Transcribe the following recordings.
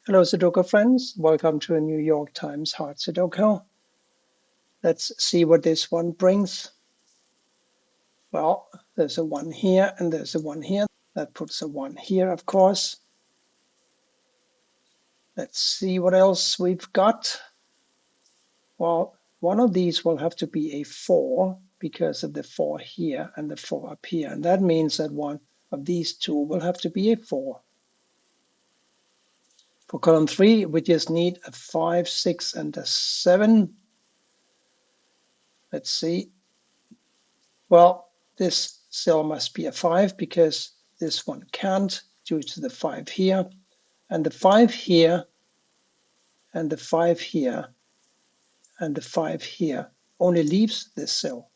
Hello Sudoku friends, welcome to a New York Times Hard Sudoku. Let's see what this one brings. Well, there's a 1 here and there's a 1 here. That puts a 1 here, of course. Let's see what else we've got. Well, one of these will have to be a 4 because of the 4 here and the 4 up here. And that means that one of these two will have to be a 4. For column 3, we just need a 5, 6, and a 7. Let's see. Well, this cell must be a 5 because this one can't due to the 5 here. And the 5 here, and the 5 here, and the 5 here only leaves this cell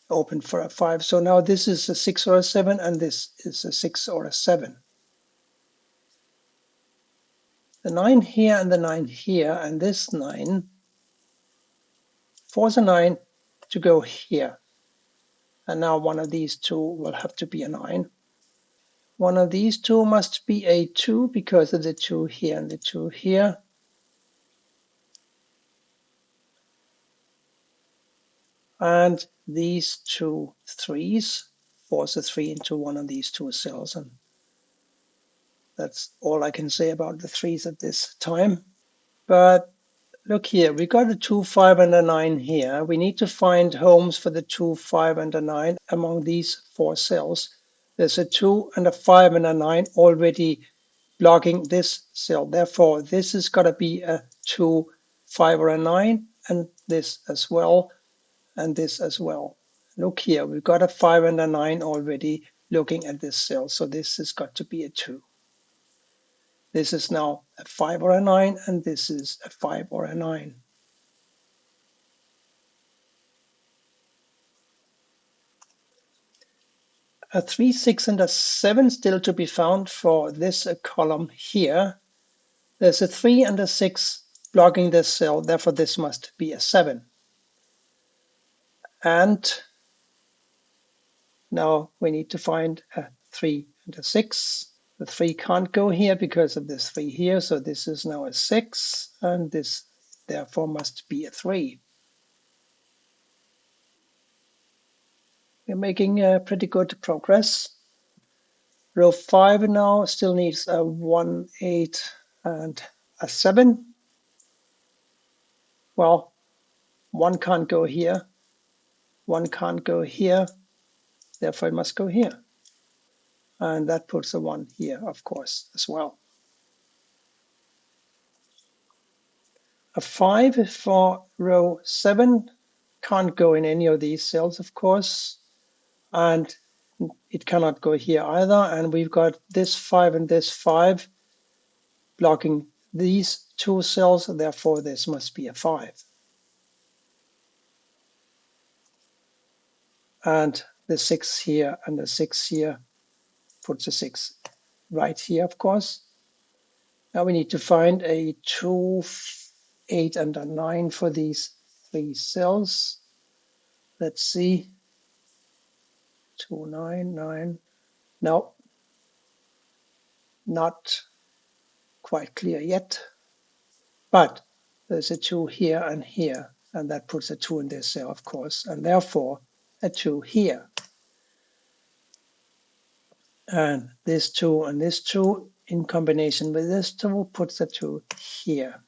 open for a 5. So now this is a 6 or a 7, and this is a 6 or a 7. The 9 here and the 9 here, and this 9 force a 9 to go here. And now one of these two will have to be a 9. One of these two must be a 2 because of the 2 here and the 2 here. And these two 3s force a 3 into one of these two cells. And that's all I can say about the 3s at this time. But look here, we got a 2, 5, and a 9 here. We need to find homes for the 2, 5, and a 9 among these 4 cells. There's a 2 and a 5 and a 9 already blocking this cell. Therefore, this has got to be a 2, 5, or a 9, and this as well, and this as well. Look here, we've got a 5 and a 9 already looking at this cell, so this has got to be a 2. This is now a 5 or a 9, and this is a 5 or a 9. A 3, 6, and a 7 still to be found for this column here. There's a 3 and a 6 blocking this cell, therefore this must be a 7. And now we need to find a 3 and a 6. The 3 can't go here because of this 3 here, so this is now a 6, and this therefore must be a 3. We're making pretty good progress. Row 5 now still needs a 1, 8, and a 7. Well, 1 can't go here, 1 can't go here, therefore it must go here. And that puts a 1 here, of course, as well. A 5 for row 7 can't go in any of these cells, of course, and it cannot go here either. And we've got this 5 and this 5 blocking these two cells, therefore this must be a 5. And the 6 here and the 6 here puts a 6 right here, of course. Now we need to find a 2, 8, and a 9 for these 3 cells. Let's see. 2, 9, 9. No, not quite clear yet. But there's a 2 here and here, and that puts a 2 in this cell, of course, and therefore a 2 here. And this 2 and this 2 in combination with this 2 puts a 2 here.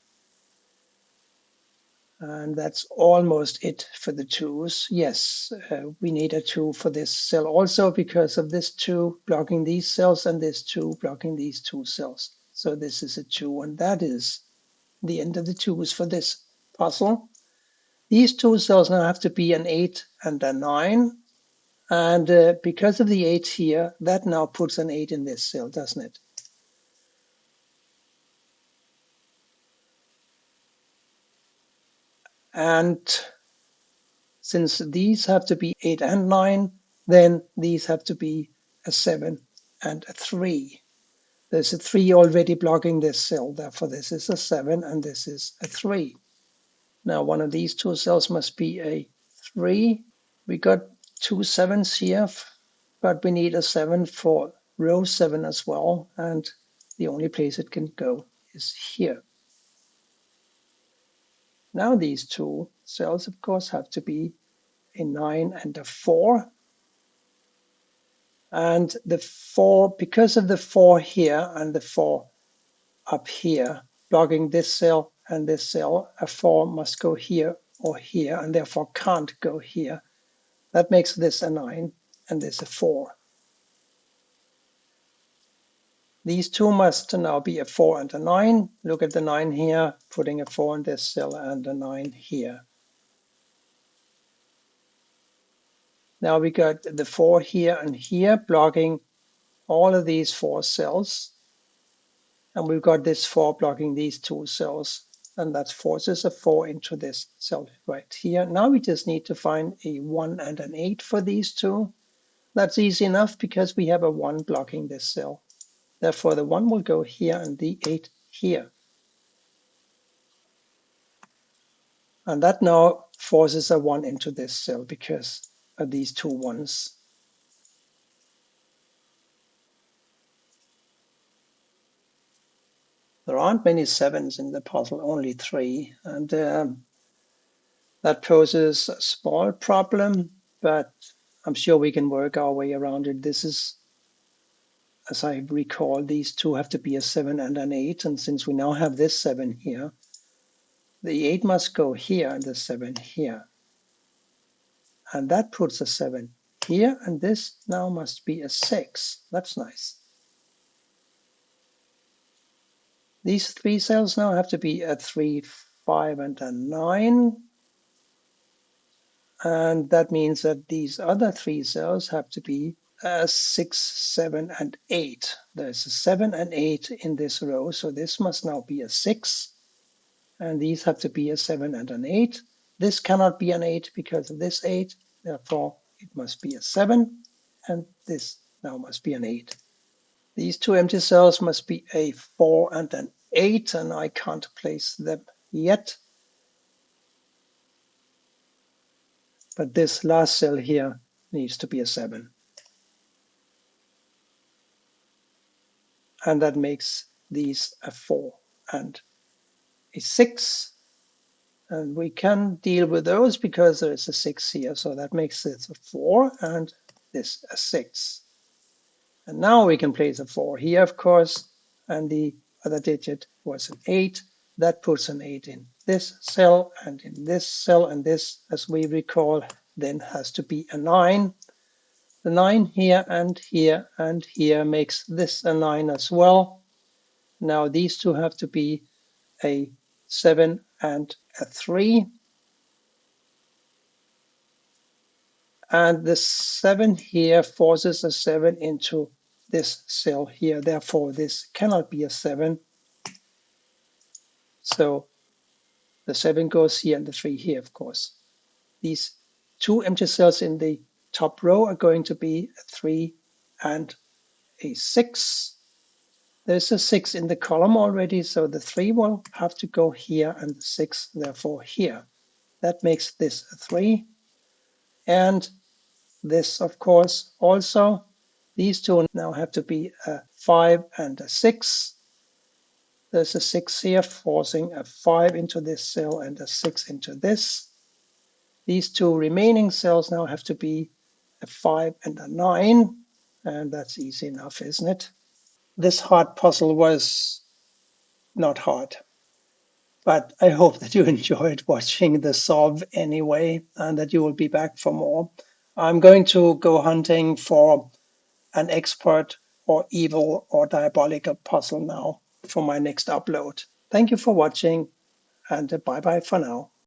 And that's almost it for the 2s. Yes, we need a 2 for this cell also because of this 2 blocking these cells and this 2 blocking these 2 cells. So this is a 2, and that is the end of the 2s for this puzzle. These 2 cells now have to be an 8 and a 9. And because of the 8 here, that now puts an 8 in this cell, doesn't it? And since these have to be 8 and 9, then these have to be a 7 and a 3. There's a 3 already blocking this cell, therefore this is a 7 and this is a 3. Now one of these two cells must be a 3. We got 2 7s here, but we need a 7 for row 7 as well, and the only place it can go is here. Now these two cells, of course, have to be a 9 and a 4. And the 4, because of the 4 here and the 4 up here, blocking this cell and this cell, a 4 must go here or here, and therefore can't go here. That makes this a 9 and this a 4. These two must now be a 4 and a 9. Look at the 9 here, putting a 4 in this cell and a 9 here. Now we got the 4 here and here, blocking all of these 4 cells. And we've got this 4 blocking these 2 cells. And that forces a 4 into this cell right here. Now we just need to find a 1 and an 8 for these two. That's easy enough because we have a 1 blocking this cell. Therefore, the 1 will go here and the 8 here. And that now forces a 1 into this cell because of these two 1s. There aren't many 7s in the puzzle, only 3. And that poses a small problem, but I'm sure we can work our way around it. This is, as I recall, these two have to be a 7 and an 8. And since we now have this 7 here, the 8 must go here and the 7 here. And that puts a 7 here, and this now must be a 6. That's nice. These 3 cells now have to be a 3, 5, and a 9. And that means that these other 3 cells have to be 6, 7, and 8. There's a 7 and 8 in this row, so this must now be a 6. And these have to be a 7 and an 8. This cannot be an 8 because of this 8. Therefore, it must be a 7. And this now must be an 8. These two empty cells must be a 4 and an 8, and I can't place them yet. But this last cell here needs to be a 7. And that makes these a 4 and a 6. And we can deal with those because there is a 6 here. So that makes this a 4 and this a 6. And now we can place a 4 here, of course, and the other digit was an 8. That puts an 8 in this cell and in this cell, and this, as we recall, then has to be a 9. The 9 here and here and here makes this a 9 as well. Now these two have to be a 7 and a 3. And the 7 here forces a 7 into this cell here. Therefore, this cannot be a 7. So the 7 goes here and the 3 here, of course. These two empty cells in the top row are going to be a 3 and a 6. There's a 6 in the column already, so the 3 will have to go here and the 6 therefore here. That makes this a 3. And this, of course, also. These two now have to be a 5 and a 6. There's a 6 here, forcing a 5 into this cell and a 6 into this. These two remaining cells now have to be a 5 and a 9. And that's easy enough, isn't it? This hard puzzle was not hard. But I hope that you enjoyed watching the solve anyway, and that you will be back for more. I'm going to go hunting for an expert or evil or diabolical puzzle now for my next upload. Thank you for watching, and bye bye for now.